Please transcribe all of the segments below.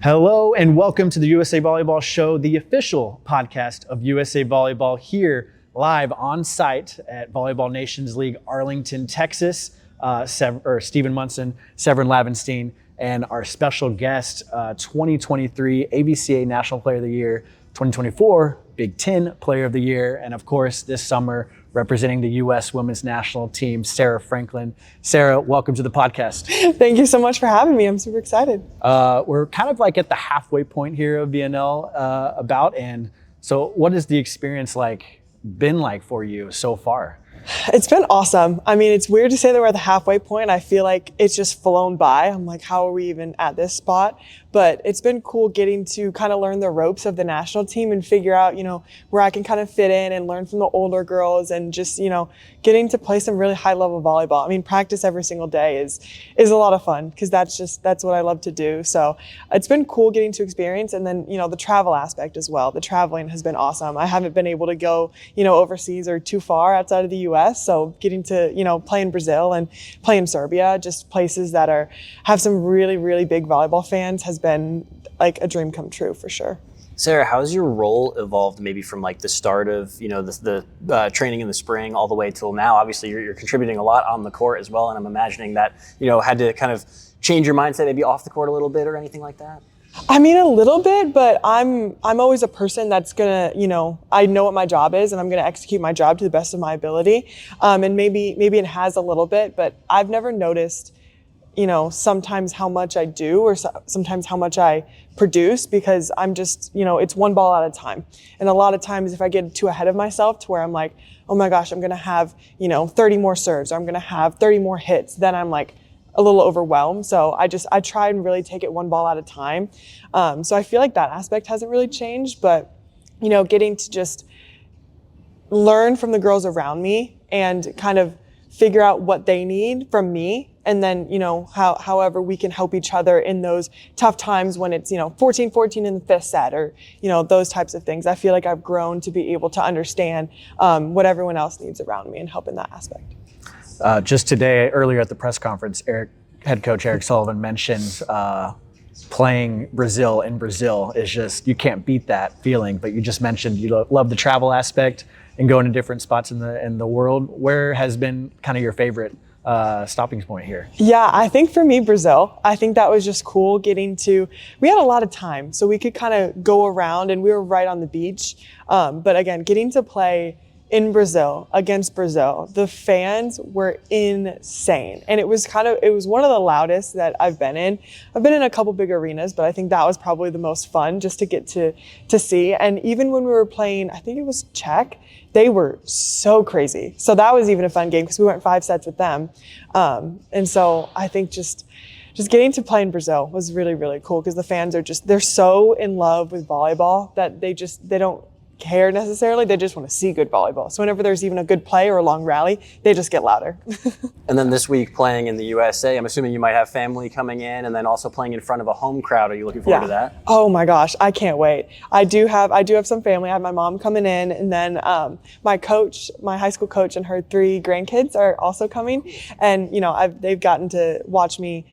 Hello and welcome to the USA Volleyball Show, the official podcast of USA Volleyball, here live on site at Volleyball Nations League, Arlington, Texas. Stephen Munson, Severin Lavenstein, and our special guest, 2023 AVCA National Player of the Year, 2024 Big Ten Player of the Year, and of course this summer representing the U.S. Women's National Team, Sarah Franklin. Sarah, welcome to the podcast. Thank you so much for having me. I'm super excited. We're kind of like at the halfway point here of VNL and so what has the experience been like for you so far? It's been awesome. I mean, it's weird to say that we're at the halfway point. I feel like it's just flown by. I'm like, how are we even at this spot? But it's been cool getting to kind of learn the ropes of the national team and figure out, where I can kind of fit in and learn from the older girls and just, getting to play some really high level volleyball. I mean, practice every single day is a lot of fun because that's what I love to do. So it's been cool getting to experience. And then, the travel aspect as well. The traveling has been awesome. I haven't been able to go, overseas or too far outside of the US. So getting to, play in Brazil and play in Serbia, just places that have some really, really big volleyball fans has been like a dream come true for sure. Sarah, how has your role evolved maybe from the start of, the training in the spring all the way till now? Obviously, you're contributing a lot on the court as well, and I'm imagining that, had to kind of change your mindset maybe off the court a little bit or anything like that? I mean, a little bit, but I'm always a person that's gonna, I know what my job is and I'm gonna execute my job to the best of my ability. And maybe it has a little bit, but I've never noticed, sometimes how much I do or sometimes how much I produce because I'm just, it's one ball at a time. And a lot of times if I get too ahead of myself to where I'm like, oh my gosh, I'm going to have, 30 more serves or I'm going to have 30 more hits, then I'm like a little overwhelmed. So I try and really take it one ball at a time. So I feel like that aspect hasn't really changed, but, getting to just learn from the girls around me and kind of figure out what they need from me. And then, however we can help each other in those tough times when it's, 14-14 in the fifth set or, those types of things. I feel like I've grown to be able to understand what everyone else needs around me and help in that aspect. Just today, earlier at the press conference, head coach Eric Sullivan mentioned playing Brazil in Brazil is just, you can't beat that feeling, but you just mentioned you love the travel aspect and going to different spots in the world. Where has been kind of your favorite stopping point here? Yeah, I think for me, Brazil. I think that was just cool we had a lot of time, so we could kind of go around and we were right on the beach. But again, getting to play in Brazil against Brazil, the fans were insane. And it was one of the loudest that I've been in. I've been in a couple big arenas, but I think that was probably the most fun just to get to see. And even when we were playing, I think it was Czech, they were so crazy. So that was even a fun game because we went 5 sets with them. And so I think just getting to play in Brazil was really, really cool because the fans they're so in love with volleyball that they don't care necessarily. They just want to see good volleyball. So whenever there's even a good play or a long rally, they just get louder. And then this week playing in the USA, I'm assuming you might have family coming in and then also playing in front of a home crowd. Are you looking forward to that? Oh my gosh, I can't wait. I do have some family. I have my mom coming in and then my high school coach and her 3 grandkids are also coming. And they've gotten to watch me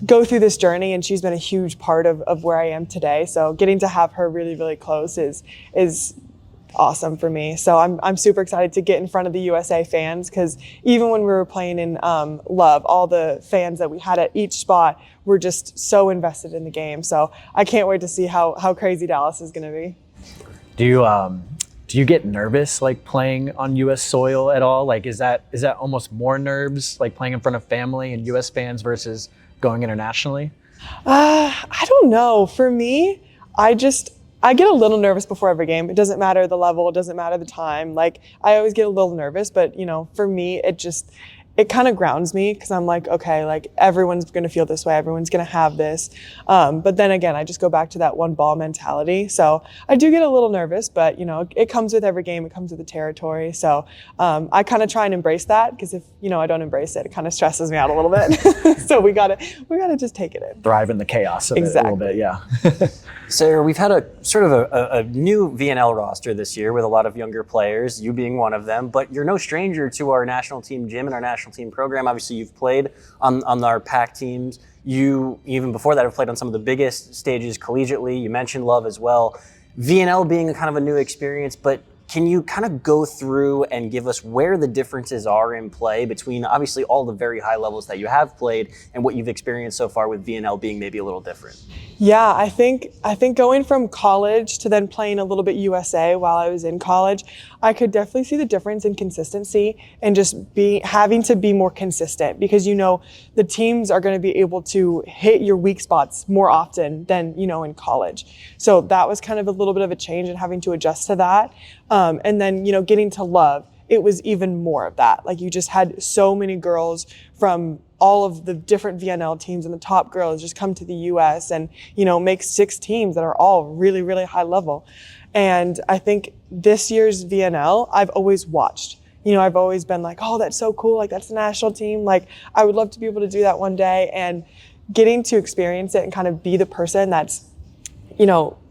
go through this journey, and she's been a huge part of where I am today. So getting to have her really, really close is awesome for me. So I'm super excited to get in front of the USA fans because even when we were playing in Love, all the fans that we had at each spot were just so invested in the game. So I can't wait to see how crazy Dallas is going to be. Do you get nervous playing on U.S. soil at all? Is that almost more nerves playing in front of family and U.S. fans versus going internationally? I don't know. For me, I get a little nervous before every game. It doesn't matter the level. It doesn't matter the time. I always get a little nervous, but for me, it kind of grounds me because I'm like, okay, everyone's going to feel this way. Everyone's going to have this. But then again, I just go back to that one ball mentality. So I do get a little nervous, but it comes with every game. It comes with the territory. So I kind of try and embrace that because if, I don't embrace it, it kind of stresses me out a little bit. So we gotta just take it in. Thrive in the chaos of it a little bit, yeah. Sarah, we've had a sort of a new VNL roster this year with a lot of younger players, you being one of them, but you're no stranger to our national team gym and our national team program. Obviously, you've played on our PAC teams. you, even before that, have played on some of the biggest stages collegiately. You mentioned Love as well. VNL being a kind of a new experience, but can you kind of go through and give us where the differences are in play between obviously all the very high levels that you have played and what you've experienced so far with VNL being maybe a little different? Yeah, I think going from college to then playing a little bit USA while I was in college, I could definitely see the difference in consistency and just having to be more consistent, because the teams are going to be able to hit your weak spots more often than in college. So that was kind of a little bit of a change and having to adjust to that. And then getting to Love, it was even more of that. Like, you just had so many girls from all of the different VNL teams, and the top girls just come to the US and, make 6 teams that are all really, really high level. And I think this year's VNL, I've always watched. I've always been like, oh, that's so cool. Like, that's the national team. Like, I would love to be able to do that one day. And getting to experience it and kind of be the person that's,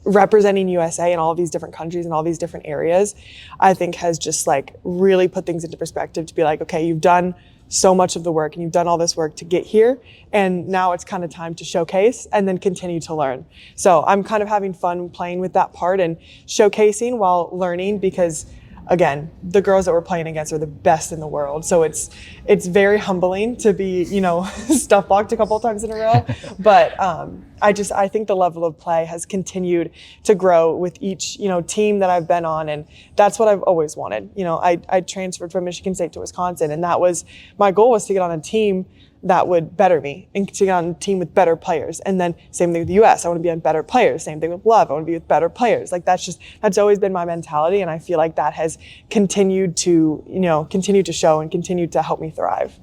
representing USA in all of these different countries and all these different areas, I think has just like really put things into perspective to be like, okay, you've done so much of the work and you've done all this work to get here, and now it's kind of time to showcase and then continue to learn. So I'm kind of having fun playing with that part and showcasing while learning, because again, the girls that we're playing against are the best in the world. So it's very humbling to be, stuff blocked a couple of times in a row. But I think the level of play has continued to grow with each, team that I've been on. And that's what I've always wanted. I transferred from Michigan State to Wisconsin, and that was, my goal was to get on a team that would better me and to get on a team with better players. And then same thing with the US. I want to be on better players. Same thing with Love. I want to be with better players. Like, that's always been my mentality. And I feel like that has continued to, show and continue to help me thrive.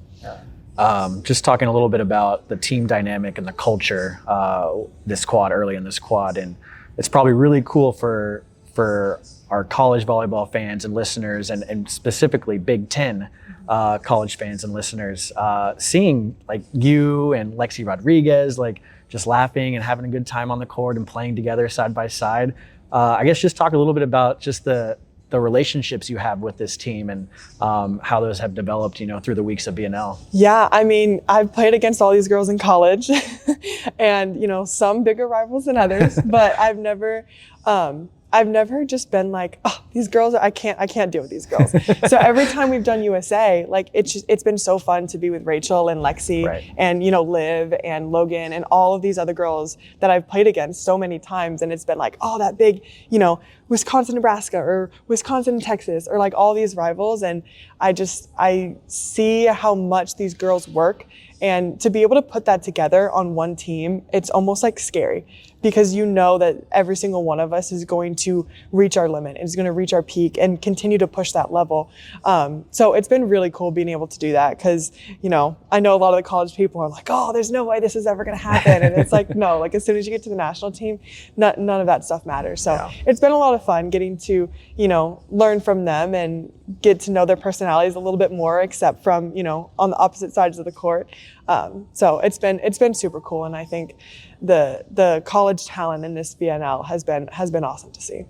Just talking a little bit about the team dynamic and the culture, early in this quad. And it's probably really cool for our college volleyball fans and listeners, and specifically Big Ten college fans and listeners, seeing like you and Lexi Rodriguez, like just laughing and having a good time on the court and playing together side by side. I guess just talk a little bit about just the relationships you have with this team and how those have developed, through the weeks of VNL. Yeah, I mean, I've played against all these girls in college and, some bigger rivals than others, but I've never just been like, oh, these girls, I can't deal with these girls. So every time we've done USA, like, it's been so fun to be with Rachel and Lexi, right, and, Liv and Logan and all of these other girls that I've played against so many times. And it's been like, oh, that big, Wisconsin, Nebraska, or Wisconsin, Texas, or like all these rivals. And I see how much these girls work. And to be able to put that together on one team, it's almost like scary, because that every single one of us is going to reach our limit, and is going to reach our peak and continue to push that level. So it's been really cool being able to do that, because, I know a lot of the college people are like, oh, there's no way this is ever going to happen. And it's like, no, like, as soon as you get to the national team, none of that stuff matters. So yeah, it's been a lot of fun getting to, learn from them and get to know their personalities a little bit more, except from, on the opposite sides of the court. So it's been super cool, and I think the college talent in this VNL has been awesome to see.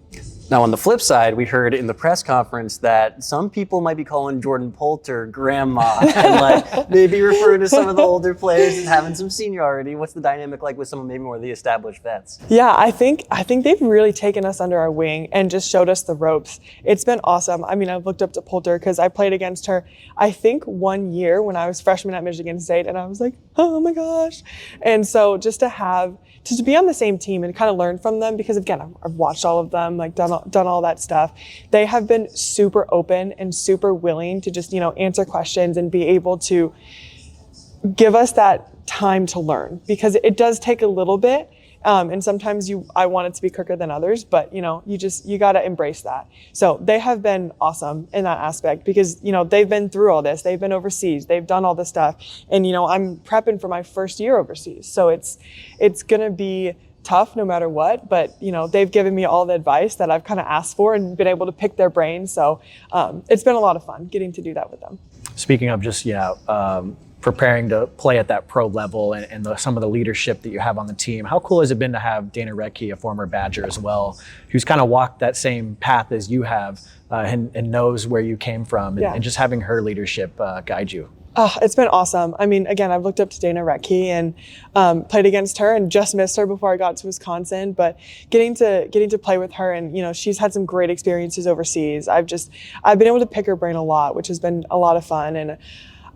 Now, on the flip side, we heard in the press conference that some people might be calling Jordan Poulter grandma, and like maybe refer to some of the older players as having some seniority. What's the dynamic like with some of maybe more of the established vets? Yeah, I think they've really taken us under our wing and just showed us the ropes. It's been awesome. I mean, I've looked up to Poulter because I played against her, I think, one year when I was freshman at Michigan State, and I was like, oh my gosh. And so just to be on the same team and kind of learn from them, because again, I've watched all of them, like done all that stuff. They have been super open and super willing to just, answer questions and be able to give us that time to learn, because it does take a little bit. And sometimes I want it to be quicker than others, but you got to embrace that. So they have been awesome in that aspect, because, they've been through all this, they've been overseas, they've done all this stuff. And, I'm prepping for my first year overseas. So it's going to be tough no matter what, but, they've given me all the advice that I've kind of asked for and been able to pick their brains. So it's been a lot of fun getting to do that with them. Speaking of just, preparing to play at that pro level and some of the leadership that you have on the team, how cool has it been to have Dana Rettke, a former Badger as well, who's kind of walked that same path as you have and knows where you came from, and just having her leadership guide you? It's been awesome. I mean, again, I've looked up to Dana Retke and played against her and just missed her before I got to Wisconsin. But getting to play with her, and she's had some great experiences overseas. I've been able to pick her brain a lot, which has been a lot of fun. And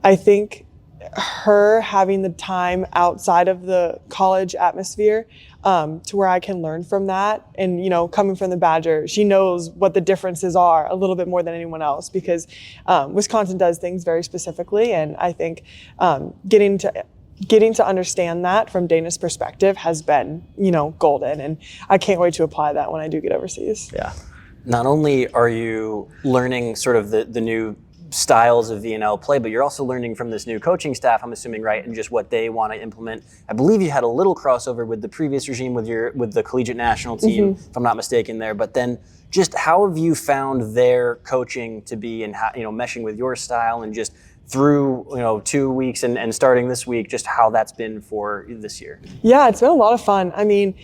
I think her having the time outside of the college atmosphere to where I can learn from that, and coming from the Badger, she knows what the differences are a little bit more than anyone else, because Wisconsin does things very specifically, and I think getting to understand that from Dana's perspective has been golden, and I can't wait to apply that when I do get overseas. Yeah. Not only are you learning sort of the new styles of VNL play, but you're also learning from this new coaching staff, I'm assuming, right, and just what they want to implement. I believe you had a little crossover with the previous regime with the collegiate national team, if I'm not mistaken there. But then just how have you found their coaching to be, and how, meshing with your style, and just through 2 weeks and starting this week, just how that's been for this year? Yeah, it's been a lot of fun. I mean,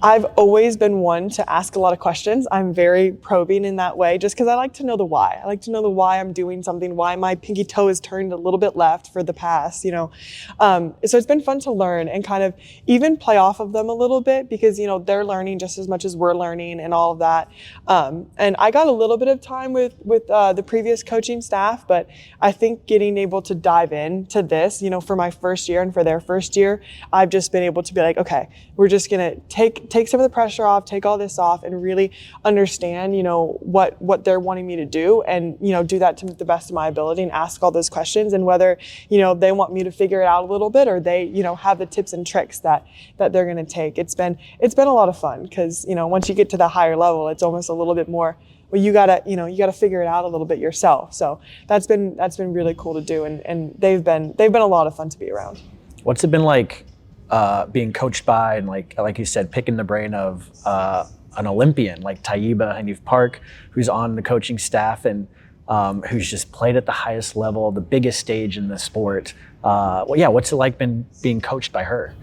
I've always been one to ask a lot of questions. I'm very probing in that way, just because I like to know the why. I like to know the why I'm doing something, why my pinky toe is turned a little bit left for the pass, So it's been fun to learn and kind of even play off of them a little bit, because, they're learning just as much as we're learning and all of that. And I got a little bit of time with the previous coaching staff, but I think getting able to dive into this, for my first year and for their first year, I've just been able to be like, okay, we're just going to take some of the pressure off, take all this off, and really understand, what they're wanting me to do, and, do that to the best of my ability, and ask all those questions, and whether, they want me to figure it out a little bit, or they, have the tips and tricks that they're going to take. It's been a lot of fun, because, once you get to the higher level, it's almost a little bit more, well, you gotta figure it out a little bit yourself. So that's been really cool to do, and they've been a lot of fun to be around. What's it been like being coached by, and like you said, picking the brain of an Olympian like Taiba Hanif Park, who's on the coaching staff, and who's just played at the highest level, the biggest stage in the sport? What's it like being coached by her?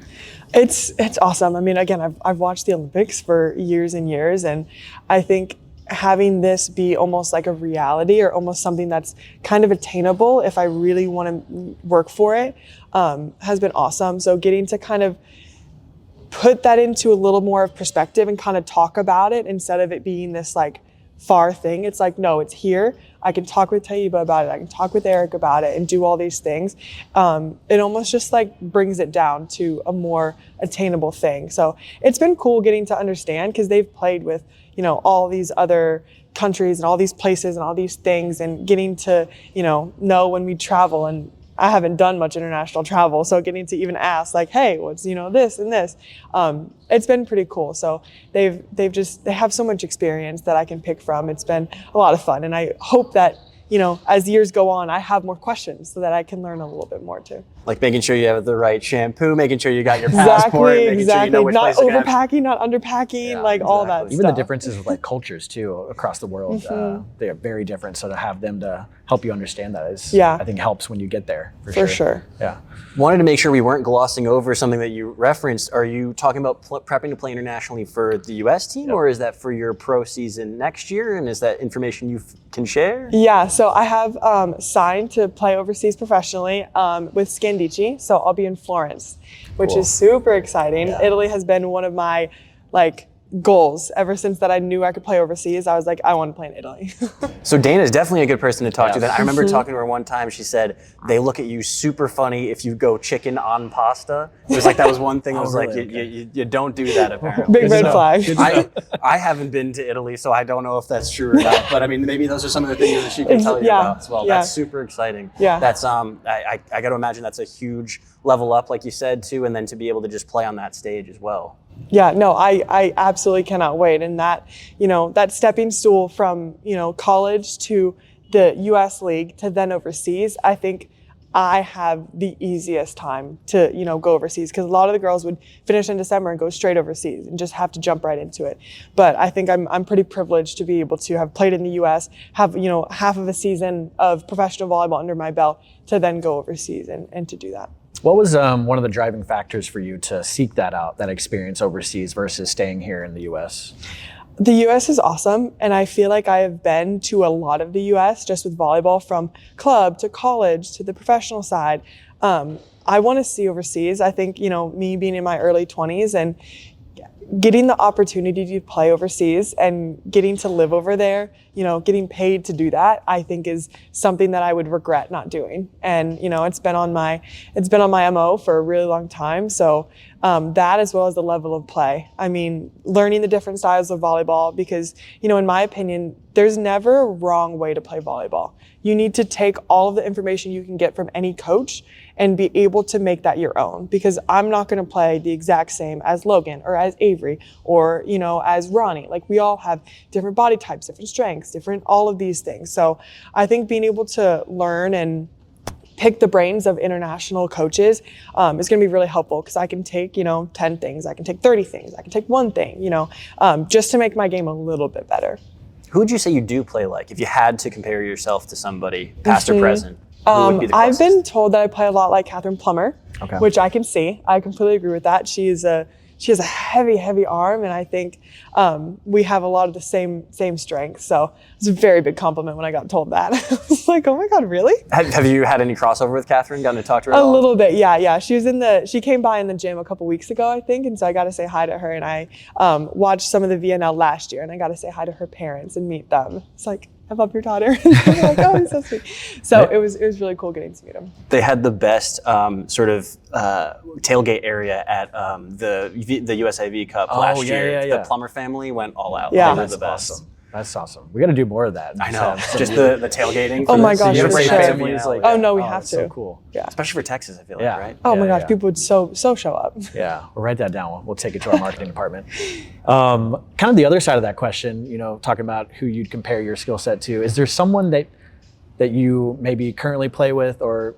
It's awesome. I mean, again, I've watched the Olympics for years and years, and I think having this be almost like a reality, or almost something that's kind of attainable if I really want to work for it, has been awesome. So getting to kind of put that into a little more of perspective and kind of talk about it, instead of it being this like far thing. It's like, no, it's here. I can talk with Taiba about it. I can talk with Eric about it, and do all these things. It almost just like brings it down to a more attainable thing. So it's been cool getting to understand, because they've played with, all these other countries and all these places and all these things, and getting to, know when we travel, and I haven't done much international travel, so getting to even ask like, hey, what's, this and this, it's been pretty cool. So they have so much experience that I can pick from. It's been a lot of fun, and I hope that, as years go on, I have more questions so that I can learn a little bit more too. Like making sure you have the right shampoo, making sure you got your passport, making sure you know which not place to go. overpacking, not underpacking, all that stuff. Even the differences with like cultures too across the world, they are very different. So to have them to help you understand that is, I think, helps when you get there. For sure. Yeah. Wanted to make sure we weren't glossing over something that you referenced. Are you talking about prepping to play internationally for the U.S. team, or is that for your pro season next year? And is that information you can share? Yeah, so I have signed to play overseas professionally with Scandici. So I'll be in Florence, which is super exciting. Yeah. Italy has been one of my goals ever since that I knew I could play overseas. I was like, I want to play in Italy. So Dana is definitely a good person to talk to. I remember talking to her one time. She said they look at you super funny if you go chicken on pasta. It was like that was one thing. I was like, you don't do that apparently. Big red flag. I haven't been to Italy, so I don't know if that's true or not. But I mean, maybe those are some of the things that she can tell you about as well. That's super exciting. Yeah. That's I got to imagine that's a huge level up, like you said too, and then to be able to just play on that stage as well. Yeah, no, I absolutely cannot wait. And that, that stepping stool from, college to the U.S. League to then overseas, I think I have the easiest time to, go overseas, because a lot of the girls would finish in December and go straight overseas and just have to jump right into it. But I think I'm pretty privileged to be able to have played in the U.S., have, half of a season of professional volleyball under my belt to then go overseas and to do that. What was one of the driving factors for you to seek that out, that experience overseas versus staying here in the U.S.? The U.S. is awesome, and I feel like I have been to a lot of the U.S. just with volleyball, from club to college to the professional side. I want to see overseas. I think, me being in my early 20s and getting the opportunity to play overseas and getting to live over there, getting paid to do that, I think is something that I would regret not doing. And, it's been on my MO for a really long time. So that, as well as the level of play. I mean, learning the different styles of volleyball, because, in my opinion, there's never a wrong way to play volleyball. You need to take all of the information you can get from any coach and be able to make that your own, because I'm not going to play the exact same as Logan or as Avery or, as Ronnie. Like, we all have different body types, different strengths, different all of these things. So I think being able to learn and pick the brains of international coaches is going to be really helpful, because I can take, 10 things, I can take 30 things, I can take one thing, just to make my game a little bit better. Who would you say you do play like, if you had to compare yourself to somebody, past or present? Who would be the I've closest? been told that I play a lot like Catherine Plummer, Okay. which I can see. I completely agree with that. She has a heavy arm, and I think we have a lot of the same strengths. So it's a very big compliment when I got told that. I was like, oh my God, really? Have you had any crossover with Catherine? Gotten to talk to her at A all? little bit, yeah. She came by in the gym a couple weeks ago, I think, and so I got to say hi to her. And I watched some of the VNL last year, and I got to say hi to her parents and meet them. It's like, I love your daughter. I'm like, oh, he's so sweet. So it was really cool getting to meet him. They had the best tailgate area at the USAV Cup last year. Yeah. The Plummer family went all out. Yeah. They were That's the best. awesome. That's awesome. We got to do more of that. I know. Just the tailgating. Oh my the- gosh, the for University sure. families, like, Oh no, we have it's to. so cool. Yeah. especially for Texas, I feel Yeah. like, right? Oh my Yeah, gosh, yeah. people would so show up. Yeah, we'll write that down. We'll take it to our marketing department. Kind of the other side of that question, talking about who you'd compare your skill set to. Is there someone that you maybe currently play with, or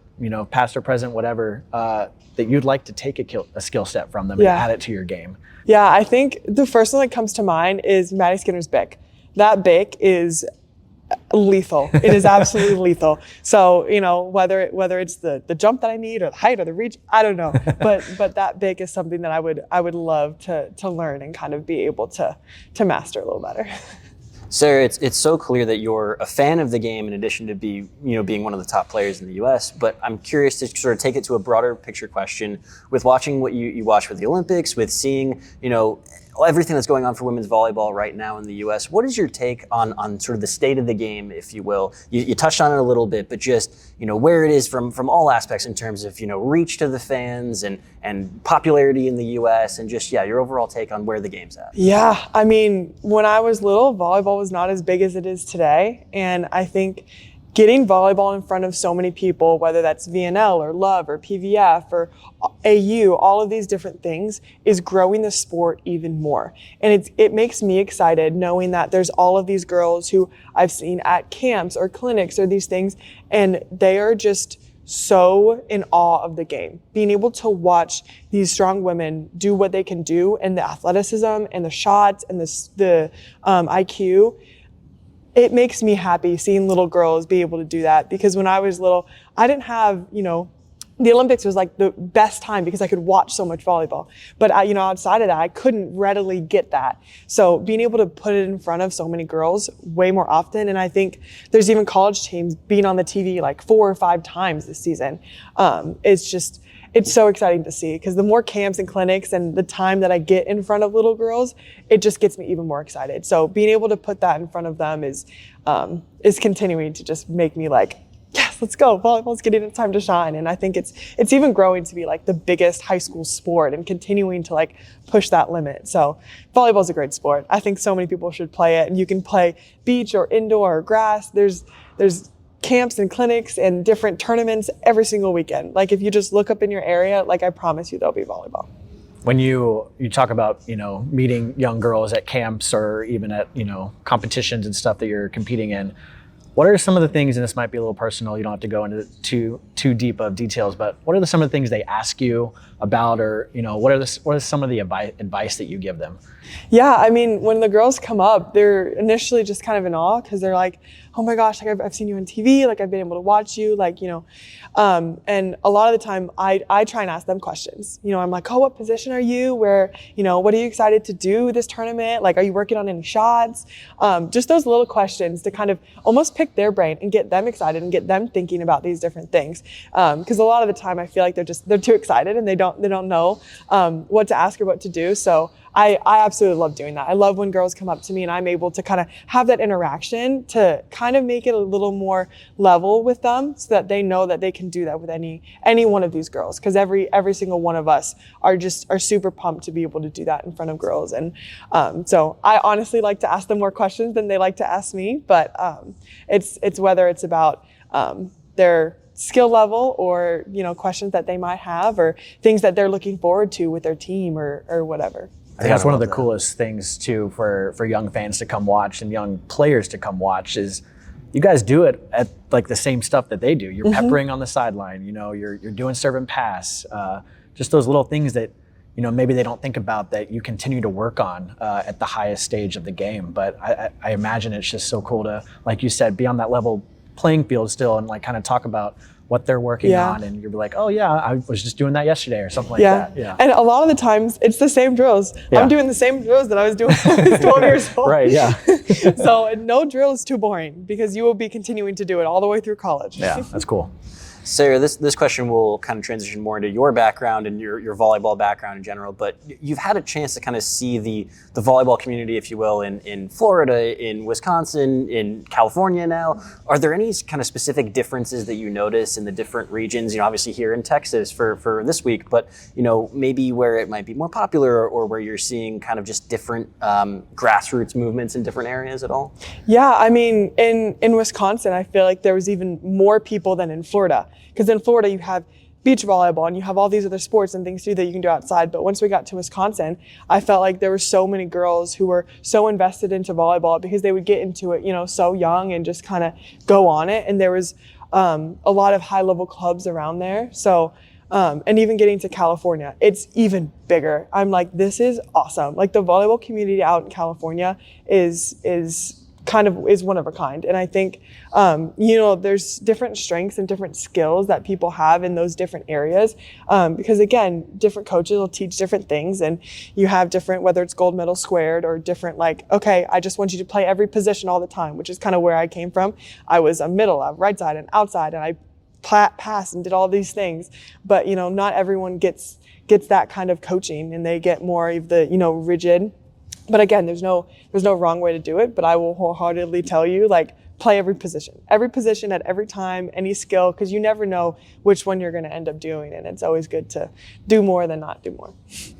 past or present, whatever, that you'd like to take a skill set from them and Yeah. add it to your game? Yeah, I think the first one that comes to mind is Maddie Skinner's bick. That bick is lethal. It is absolutely lethal. So, whether it's the jump that I need, or the height, or the reach, I don't know. But that bick is something that I would love to learn and kind of be able to master a little better. Sarah, it's so clear that you're a fan of the game in addition to being one of the top players in the U.S., but I'm curious to sort of take it to a broader picture question. With watching what you watch with the Olympics, with seeing, everything that's going on for women's volleyball right now in the U.S., what is your take on sort of the state of the game, if you will? You touched on it a little bit, but just, where it is from all aspects in terms of, reach to the fans and popularity in the U.S., and just, your overall take on where the game's at. Yeah, I mean, when I was little, volleyball was not as big as it is today. And I think getting volleyball in front of so many people, whether that's VNL or Love or PVF or AU, all of these different things, is growing the sport even more. And it makes me excited knowing that there's all of these girls who I've seen at camps or clinics or these things, and they are just so in awe of the game. Being able to watch these strong women do what they can do, and the athleticism and the shots and the IQ, it makes me happy seeing little girls be able to do that, because when I was little, I didn't have, the Olympics was like the best time because I could watch so much volleyball. But outside of that, I couldn't readily get that. So being able to put it in front of so many girls way more often, and I think there's even college teams being on the TV like 4 or 5 times this season. It's so exciting to see, because the more camps and clinics and the time that I get in front of little girls, it just gets me even more excited. So being able to put that in front of them is continuing to just make me like, yes, let's go. Volleyball's getting its time to shine. And I think it's even growing to be like the biggest high school sport and continuing to like push that limit. So volleyball's a great sport. I think so many people should play it, and you can play beach or indoor or grass. There's camps and clinics and different tournaments every single weekend. Like, if you just look up in your area, like, I promise you there'll be volleyball. When you talk about, meeting young girls at camps or even at, competitions and stuff that you're competing in, what are some of the things, and this might be a little personal, you don't have to go into too deep of details, but what are some of the things they ask you about, or what are some of the advice that you give them? Yeah, I mean, when the girls come up, they're initially just kind of in awe because they're like, oh my gosh, like I've seen you on TV, like I've been able to watch you, like, and a lot of the time I try and ask them questions. I'm like, oh, what position are you? What are you excited to do this tournament? Like, are you working on any shots? Just those little questions to kind of almost pick their brain and get them excited and get them thinking about these different things. Because a lot of the time I feel like they're too excited and they don't know what to ask or what to do. So I absolutely love doing that. I love when girls come up to me and I'm able to kind of have that interaction to kind of make it a little more level with them so that they know that they can do that with any one of these girls. Because every single one of us are super pumped to be able to do that in front of girls. And so I honestly like to ask them more questions than they like to ask me. But it's whether it's about their skill level or, questions that they might have or things that they're looking forward to with their team or whatever. I think that's one of the coolest things too for young fans to come watch and young players to come watch is you guys do it at like the same stuff that they do. You're peppering on the sideline, you're doing serve and pass, just those little things that, maybe they don't think about that you continue to work on at the highest stage of the game. But I imagine it's just so cool to, like you said, be on that level playing field still and like kind of talk about what they're working on, and you're like, oh yeah, I was just doing that yesterday or something like that. Yeah. And a lot of the times it's the same drills. Yeah. I'm doing the same drills that I was doing when I was 12 years old. Right, yeah. So no drill is too boring because you will be continuing to do it all the way through college. Yeah, that's cool. Sarah, this question will kind of transition more into your background and your volleyball background in general, but you've had a chance to kind of see the volleyball community, if you will, in Florida, in Wisconsin, in California now. Are there any kind of specific differences that you notice in the different regions? Obviously here in Texas for this week, but maybe where it might be more popular or where you're seeing kind of just different grassroots movements in different areas at all? Yeah, I mean, in Wisconsin, I feel like there was even more people than in Florida. Because in Florida, you have beach volleyball and you have all these other sports and things too that you can do outside. But once we got to Wisconsin, I felt like there were so many girls who were so invested into volleyball because they would get into it, so young and just kind of go on it. And there was a lot of high level clubs around there. So, and even getting to California, it's even bigger. I'm like, this is awesome. Like the volleyball community out in California is one of a kind. And I think, there's different strengths and different skills that people have in those different areas. Because again, different coaches will teach different things and you have different, whether it's gold medal squared or different, like, okay, I just want you to play every position all the time, which is kind of where I came from. I was a middle, a right side and outside, and I passed and did all these things. But, not everyone gets that kind of coaching and they get more of the, rigid. But again, there's no wrong way to do it, but I will wholeheartedly tell you, like, play every position at every time, any skill, because you never know which one you're going to end up doing. And it's always good to do more than not do more.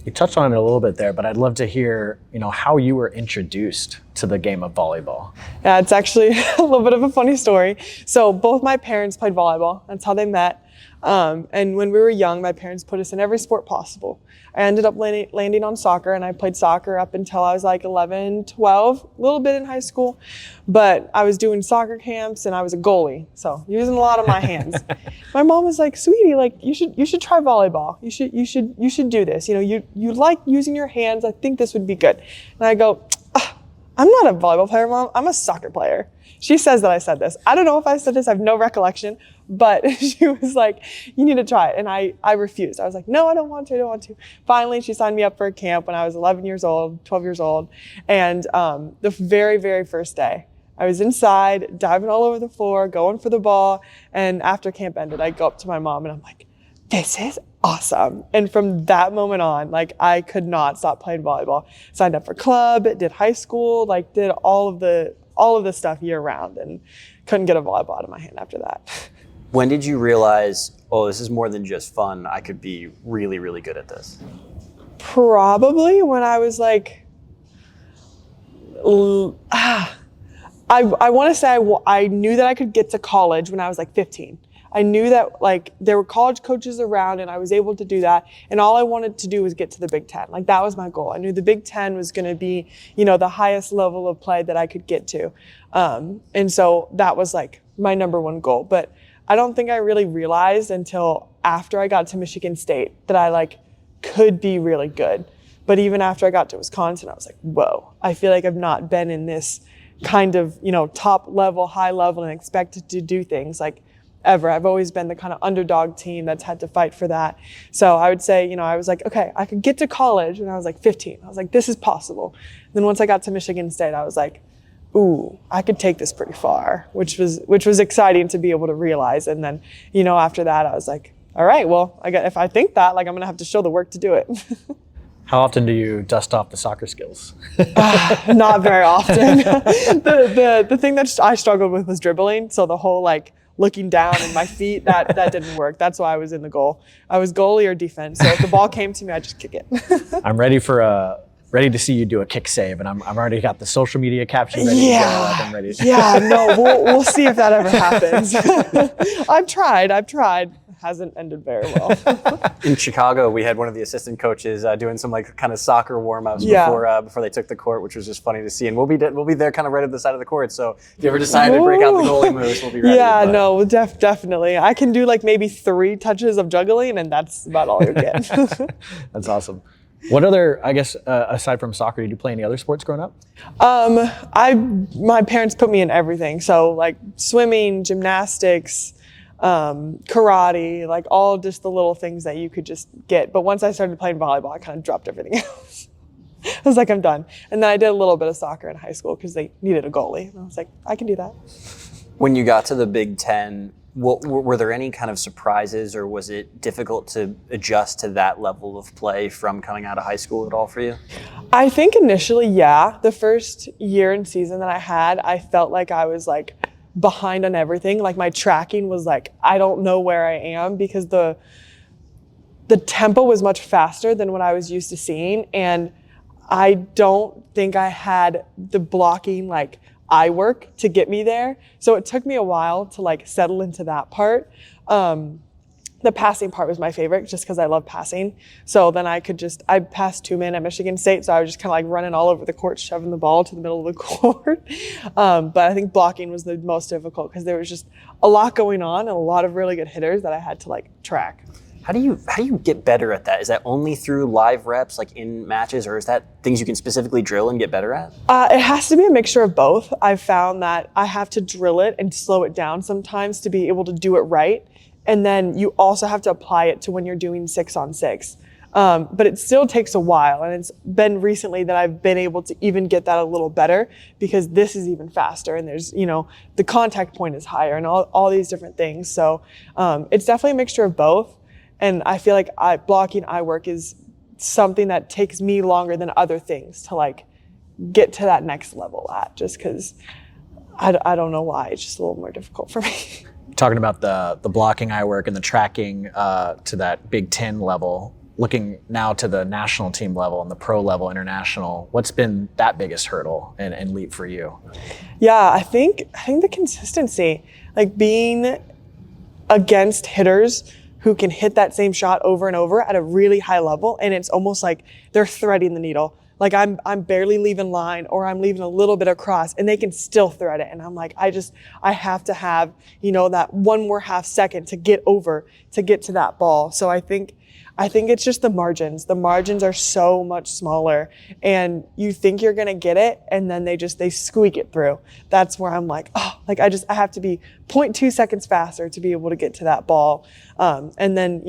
You touched on it a little bit there, but I'd love to hear, how you were introduced to the game of volleyball. Yeah, it's actually a little bit of a funny story. So both my parents played volleyball. That's how they met. And when we were young, my parents put us in every sport possible. I ended up landing on soccer, and I played soccer up until I was like 11, 12, a little bit in high school. But I was doing soccer camps, and I was a goalie, so using a lot of my hands. My mom was like, "Sweetie, like you should try volleyball. You should do this. You like using your hands. I think this would be good." And I go, "I'm not a volleyball player, Mom. I'm a soccer player." She says that I said this. I don't know if I said this. I have no recollection. But she was like, "You need to try it." And I refused. I was like, "No, I don't want to. Finally, she signed me up for a camp when I was 11 years old, 12 years old. And the very, very first day, I was inside, diving all over the floor, going for the ball. And after camp ended, I go up to my mom and I'm like, "This is awesome." And from that moment on, like, I could not stop playing volleyball. Signed up for club, did high school, like did all of the stuff year round, and couldn't get a volleyball out of my hand after that. When did you realize, oh, this is more than just fun, I could be really, really good at this? Probably when I was like, I want to say I knew that I could get to college when I was like 15. I knew that like there were college coaches around and I was able to do that. And all I wanted to do was get to the Big Ten. Like that was my goal. I knew the Big Ten was going to be, the highest level of play that I could get to. And so that was like my number one goal. But I don't think I really realized until after I got to Michigan State that I like could be really good. But even after I got to Wisconsin, I was like, whoa, I feel like I've not been in this kind of, top level, high level and expected to do things like ever. I've always been the kind of underdog team that's had to fight for that. So I would say, I was like, okay, I could get to college when I was like 15. I was like, this is possible. And then once I got to Michigan State, I was like, ooh, I could take this pretty far, which was exciting to be able to realize. And then, after that, I was like, all right, well, if I think that, like, I'm going to have to show the work to do it. How often do you dust off the soccer skills? Not very often. The thing that I struggled with was dribbling. So the whole looking down and my feet, that didn't work. That's why I was in the goal. I was goalie or defense. So if the ball came to me, I'd just kick it. I'm ready to see you do a kick save, and I've already got the social media caption ready to go. I'm ready. Yeah, no, we'll see if that ever happens. I've tried. Hasn't ended very well. In Chicago, we had one of the assistant coaches doing some kind of soccer warm-ups before they took the court, which was just funny to see. And we'll be there kind of right at the side of the court. So if you ever decide to break out the goalie moves, we'll be ready. Yeah, no, definitely. I can do maybe 3 touches of juggling, and that's about all you get. That's awesome. What other, I guess, aside from soccer, did you play any other sports growing up? My parents put me in everything. So swimming, gymnastics, karate, all just the little things that you could just get. But once I started playing volleyball, I kind of dropped everything else. I was like, I'm done. And then I did a little bit of soccer in high school because they needed a goalie. And I was like, I can do that. When you got to the Big Ten, were there any kind of surprises, or was it difficult to adjust to that level of play from coming out of high school at all for you? I think initially, yeah. The first year and season that I had, I felt like I was behind on everything. My tracking was I don't know where I am, because the tempo was much faster than what I was used to seeing. And I don't think I had the blocking eye work to get me there. So it took me a while to settle into that part. The passing part was my favorite just because I love passing. So then I passed 2-man at Michigan State. So I was just kind of running all over the court, shoving the ball to the middle of the court. But I think blocking was the most difficult because there was just a lot going on and a lot of really good hitters that I had to track. How do you get better at that? Is that only through live reps, in matches, or is that things you can specifically drill and get better at? It has to be a mixture of both. I've found that I have to drill it and slow it down sometimes to be able to do it right. And then you also have to apply it to when you're doing 6-on-6. But it still takes a while. And it's been recently that I've been able to even get that a little better, because this is even faster. And there's, the contact point is higher and all these different things. So it's definitely a mixture of both. And I feel like blocking eye work is something that takes me longer than other things to get to that next level at, just because I don't know why. It's just a little more difficult for me. Talking about the blocking eye work and the tracking to that Big Ten level, looking now to the national team level and the pro level international, what's been that biggest hurdle and leap for you? Yeah, I think the consistency, being against hitters who can hit that same shot over and over at a really high level, and it's almost like they're threading the needle. I'm barely leaving line, or I'm leaving a little bit across, and they can still thread it. And I'm I have to have, that one more half second to get to that ball. So I think it's just the margins. The margins are so much smaller, and you think you're going to get it, and then they squeak it through. That's where I'm I have to be 0.2 seconds faster to be able to get to that ball. And then,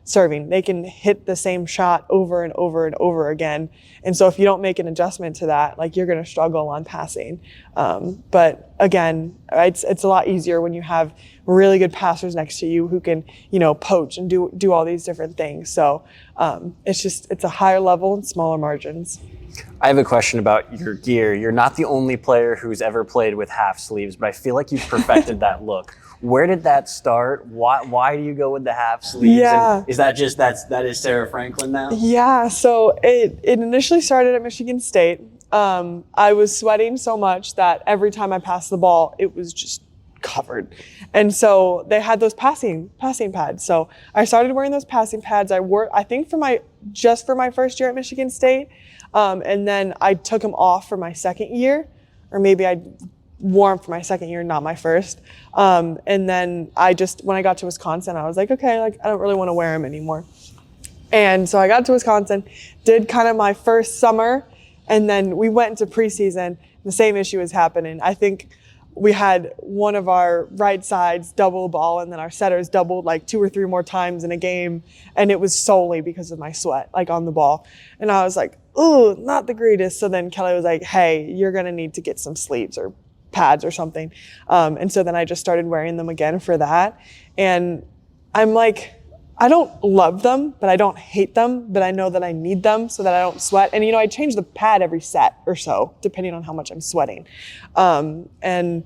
serving, they can hit the same shot over and over and over again. And so if you don't make an adjustment to that, you're going to struggle on passing. But again, it's a lot easier when you have really good passers next to you who can, poach and do all these different things. So it's a higher level and smaller margins. I have a question about your gear. You're not the only player who's ever played with half sleeves, but I feel like you've perfected that look. Where did that start? Why do you go with the half sleeves? Yeah. And is that just that is Sarah Franklin now? Yeah. So it initially started at Michigan State. I was sweating so much that every time I passed the ball, it was just covered. And so they had those passing pads. So I started wearing those passing pads. I wore, I think for my first year at Michigan State. And then I took them off for my second year, or maybe I wore them for my second year, not my first. And then when I got to Wisconsin, I was like, okay, I don't really want to wear them anymore. And so I got to Wisconsin, did kind of my first summer, and then we went into preseason. The same issue was happening. I think we had one of our right sides double the ball, and then our setters doubled like 2 or 3 more times in a game. And it was solely because of my sweat, like on the ball. And I was like, ooh, not the greatest. So then Kelly was like, hey, you're going to need to get some sleeves or pads or something. And so then I just started wearing them again for that. And I'm like, I don't love them, but I don't hate them, but I know that I need them so that I don't sweat. And, I change the pad every set or so, depending on how much I'm sweating. And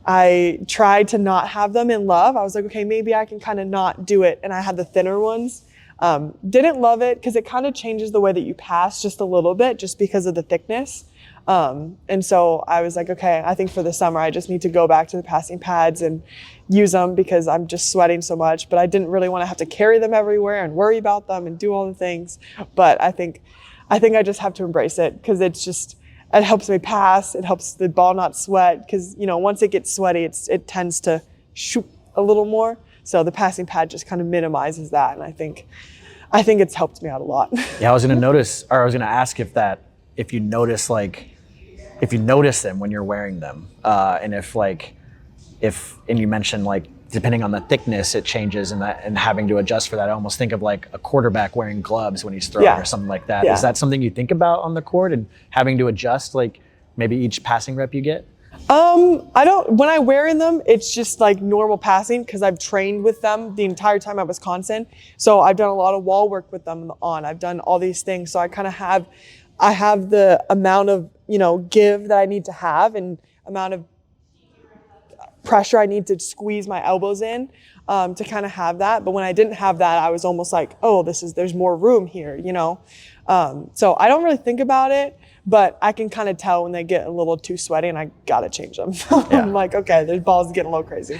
I tried to not have them in love. I was like, okay, maybe I can kind of not do it. And I had the thinner ones. Didn't love it because it kind of changes the way that you pass just a little bit just because of the thickness. And so I was like, okay, I think for the summer, I just need to go back to the passing pads and use them because I'm just sweating so much, but I didn't really want to have to carry them everywhere and worry about them and do all the things. But I think I just have to embrace it because it helps me pass. It helps the ball not sweat because, once it gets sweaty, it tends to shoot a little more. So the passing pad just kind of minimizes that. And I think it's helped me out a lot. Yeah, I was going to ask if you notice them when you're wearing them, and and you mentioned depending on the thickness it changes and having to adjust for that. I almost think of like a quarterback wearing gloves when he's throwing or something like that. Yeah. Is that something you think about on the court and having to adjust maybe each passing rep you get? I don't, when I wear in them, it's just like normal passing because I've trained with them the entire time at Wisconsin. So I've done a lot of wall work with them on. I've done all these things. So I kind of have the amount of, give that I need to have and amount of pressure I need to squeeze my elbows in to kind of have that. But when I didn't have that, I was almost like, oh, there's more room here, So I don't really think about it, but I can kind of tell when they get a little too sweaty and I got to change them. Yeah. I'm like, okay, the ball's getting a little crazy.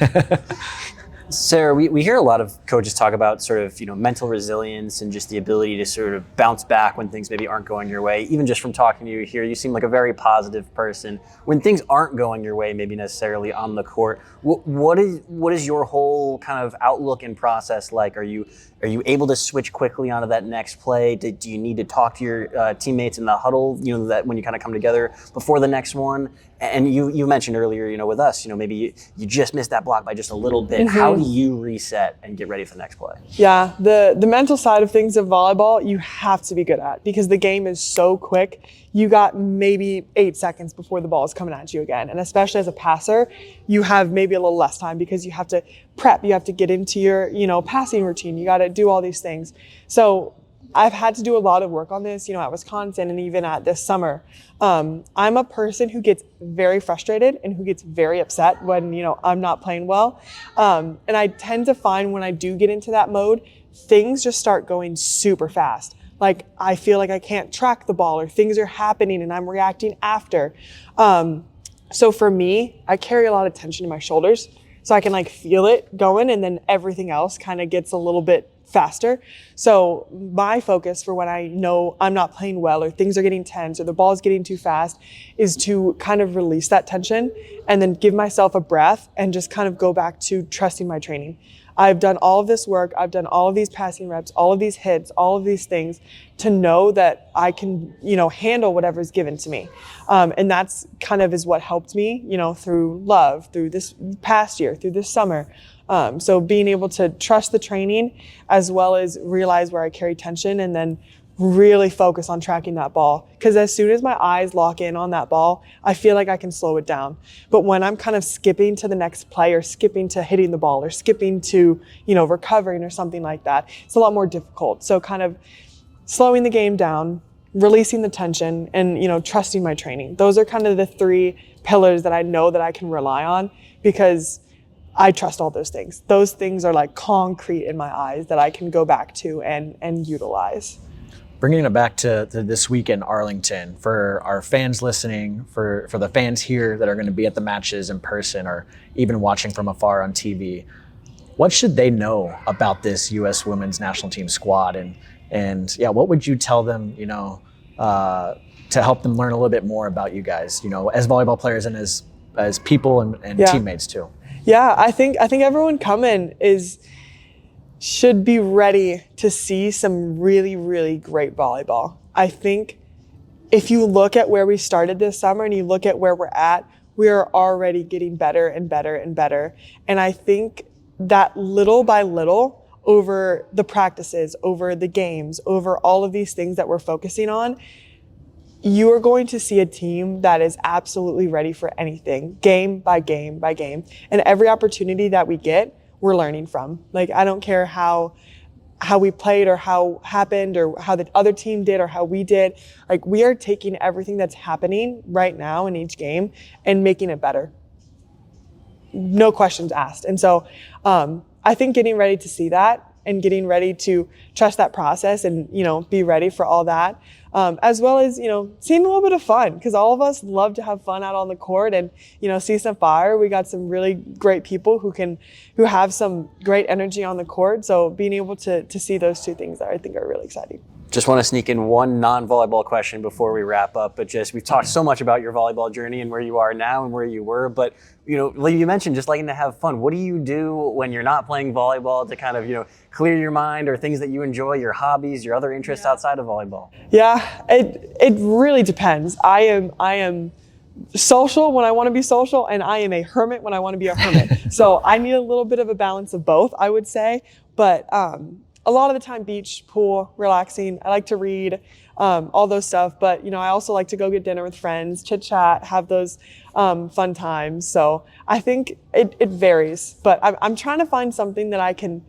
Sarah, we hear a lot of coaches talk about sort of, mental resilience and just the ability to sort of bounce back when things maybe aren't going your way. Even just from talking to you here, you seem like a very positive person. When things aren't going your way, maybe necessarily on the court, what is your whole kind of outlook and process like? Are you able to switch quickly onto that next play? Do you need to talk to your teammates in the huddle, that when you kind of come together before the next one? And you mentioned earlier, with us, maybe you just missed that block by just a little bit. Mm-hmm. How do you reset and get ready for the next play? Yeah, the mental side of things of volleyball, you have to be good at because the game is so quick. You got maybe 8 seconds before the ball is coming at you again. And especially as a passer, you have maybe a little less time because you have to prep, you have to get into your, passing routine. You got to do all these things. So I've had to do a lot of work on this, at Wisconsin and even at this summer. I'm a person who gets very frustrated and who gets very upset when, I'm not playing well. And I tend to find when I do get into that mode, things just start going super fast. Like I feel like I can't track the ball or things are happening and I'm reacting after. So for me, I carry a lot of tension in my shoulders so I can feel it going and then everything else kind of gets a little bit faster. So my focus for when I know I'm not playing well or things are getting tense or the ball is getting too fast is to kind of release that tension and then give myself a breath and just kind of go back to trusting my training. I've done all of this work. I've done all of these passing reps, all of these hits, all of these things to know that I can, handle whatever's given to me. And that's kind of is what helped me, through love, through this past year, through this summer. So being able to trust the training as well as realize where I carry tension and then really focus on tracking that ball. Because as soon as my eyes lock in on that ball, I feel like I can slow it down. But when I'm kind of skipping to the next play or skipping to hitting the ball or skipping to, recovering or something like that, it's a lot more difficult. So kind of slowing the game down, releasing the tension and, trusting my training. Those are kind of the 3 pillars that I know that I can rely on because I trust all those things. Those things are like concrete in my eyes that I can go back to and utilize. Bringing it back to this week in Arlington, for our fans listening, for the fans here that are going to be at the matches in person or even watching from afar on TV, what should they know about this U.S. Women's National Team squad? And what would you tell them, to help them learn a little bit more about you guys, as volleyball players and as people and teammates too? Yeah, I think everyone coming should be ready to see some really, really great volleyball. I think if you look at where we started this summer and you look at where we're at, we are already getting better and better and better. And I think that little by little, over the practices, over the games, over all of these things that we're focusing on, you are going to see a team that is absolutely ready for anything, game by game by game. And every opportunity that we get, we're learning from. Like, I don't care how we played or how happened or how the other team did or how we did. Like, we are taking everything that's happening right now in each game and making it better. No questions asked. And so I think getting ready to see that and getting ready to trust that process and, be ready for all that, as well as, seeing a little bit of fun, because all of us love to have fun out on the court and, see some fire. We got some really great people who have some great energy on the court. So being able to see those two things I think are really exciting. Just want to sneak in one non-volleyball question before we wrap up, but we've talked so much about your volleyball journey and where you are now and where you were, but like you mentioned, just liking to have fun. What do you do when you're not playing volleyball to kind of, clear your mind, or things that you enjoy, your hobbies, your other interests outside of volleyball? Yeah, it really depends. I am social when I want to be social, and I am a hermit when I want to be a hermit. So I need a little bit of a balance of both, I would say, but a lot of the time, beach, pool, relaxing. I like to read, all those stuff. But, I also like to go get dinner with friends, chit chat, have those fun times. So I think it varies. But I'm trying to find something that I can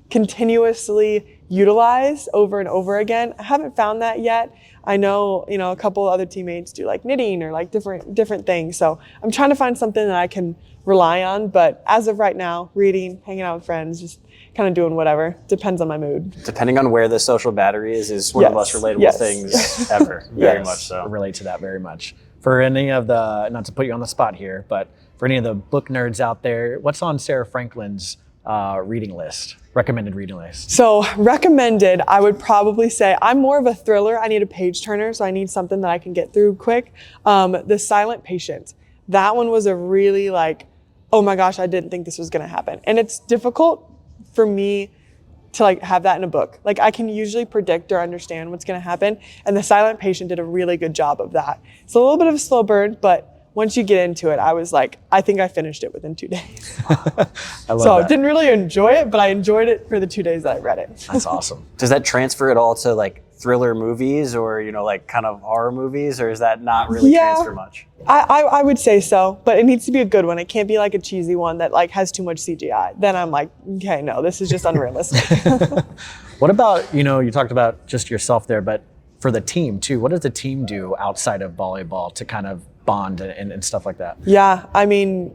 continuously utilize over and over again. I haven't found that yet. I know, a couple other teammates do like knitting or like different things. So I'm trying to find something that I can rely on. But as of right now, reading, hanging out with friends, just kind of doing whatever. Depends on my mood. Depending on where the social battery is one of the most relatable things ever. Very much so. I relate to that very much. For any of the, not to put you on the spot here, but for any of the book nerds out there, what's on Sarah Franklin's recommended reading list? So recommended, I would probably say I'm more of a thriller. I need a page turner, so I need something that I can get through quick. The Silent Patient. That one was a really oh my gosh, I didn't think this was going to happen. And it's difficult for me to have that in a book. I can usually predict or understand what's going to happen. And The Silent Patient did a really good job of that. It's a little bit of a slow burn, but once you get into it, I was I think I finished it within 2 days. I love so that. I didn't really enjoy it, but I enjoyed it for the 2 days that I read it. That's awesome. Does that transfer at all to thriller movies or, kind of horror movies, or is that not really transfer much? I would say so, but it needs to be a good one. It can't be a cheesy one that has too much CGI. Then I'm okay, no, this is just unrealistic. What about, you talked about just yourself there, but for the team too, what does the team do outside of volleyball to kind of bond and stuff like that? Yeah, I mean,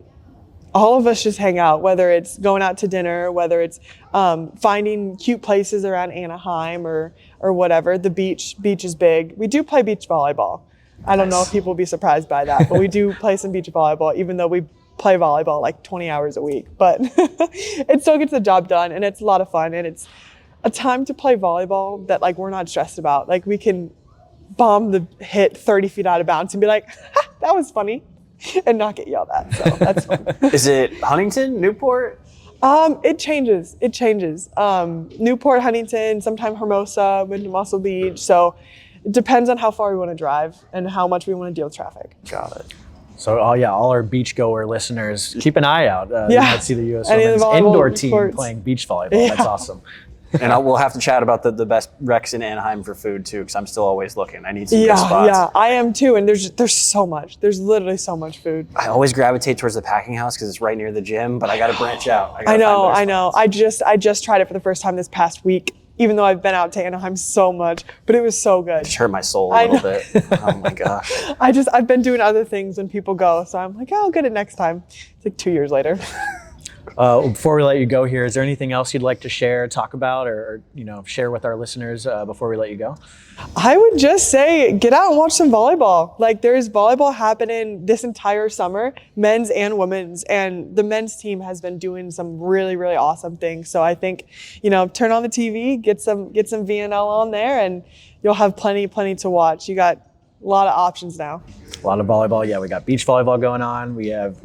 all of us just hang out, whether it's going out to dinner, whether it's finding cute places around Anaheim or whatever. The beach is big. We do play beach volleyball. I don't know if people will be surprised by that, but we do play some beach volleyball, even though we play volleyball 20 hours a week. But it still gets the job done, and it's a lot of fun, and it's a time to play volleyball that we're not stressed about. We can bomb the hit 30 feet out of bounds and be ha, that was funny, and not get yelled at. So that's fun. Is it Huntington, Newport? It changes. Newport, Huntington, sometimes Hermosa, went to Muscle Beach. So it depends on how far we want to drive and how much we want to deal with traffic. Got it. So, all our beachgoer listeners, keep an eye out. You might see the U.S. Women's indoor team playing beach volleyball. Yeah. That's awesome. And we'll have to chat about the best recs in Anaheim for food too, because I'm still always looking. I need some good spots. Yeah, I am too. And there's so much. There's literally so much food. I always gravitate towards the packing house because it's right near the gym, but I got to branch out. I know. I just tried it for the first time this past week, even though I've been out to Anaheim so much, but it was so good. It hurt my soul a little bit. Oh my gosh. I've been doing other things when people go, so I'm I'll get it next time. It's 2 years later. Before we let you go here, is there anything else you'd like to share, talk about, or share with our listeners before we let you go? I would just say get out and watch some volleyball. There's volleyball happening this entire summer, men's and women's, and the men's team has been doing some really, really awesome things. So I think, turn on the TV, get some VNL on there, and you'll have plenty to watch. You got a lot of options now. A lot of volleyball. Yeah, we got beach volleyball going on. We have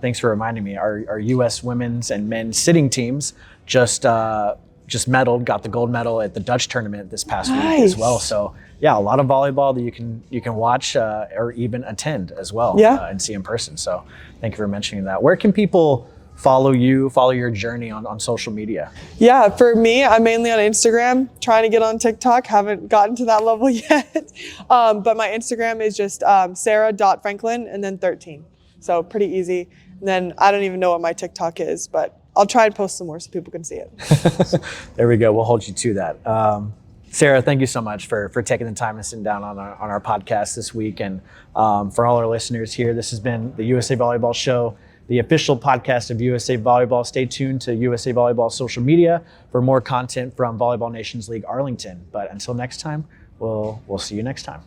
thanks for reminding me, our U.S. women's and men's sitting teams just medaled, got the gold medal at the Dutch tournament this past week as well. So yeah, a lot of volleyball that you can watch or even attend as well and see in person. So thank you for mentioning that. Where can people follow your journey on social media? Yeah, for me, I'm mainly on Instagram, trying to get on TikTok. Haven't gotten to that level yet. But my Instagram is just sarah.franklin and then 13. So pretty easy. And then I don't even know what my TikTok is, but I'll try and post some more so people can see it. There we go. We'll hold you to that. Sarah, thank you so much for taking the time and sitting down on our podcast this week. And for all our listeners here, this has been the USA Volleyball Show, the official podcast of USA Volleyball. Stay tuned to USA Volleyball social media for more content from Volleyball Nations League Arlington. But until next time, we'll see you next time.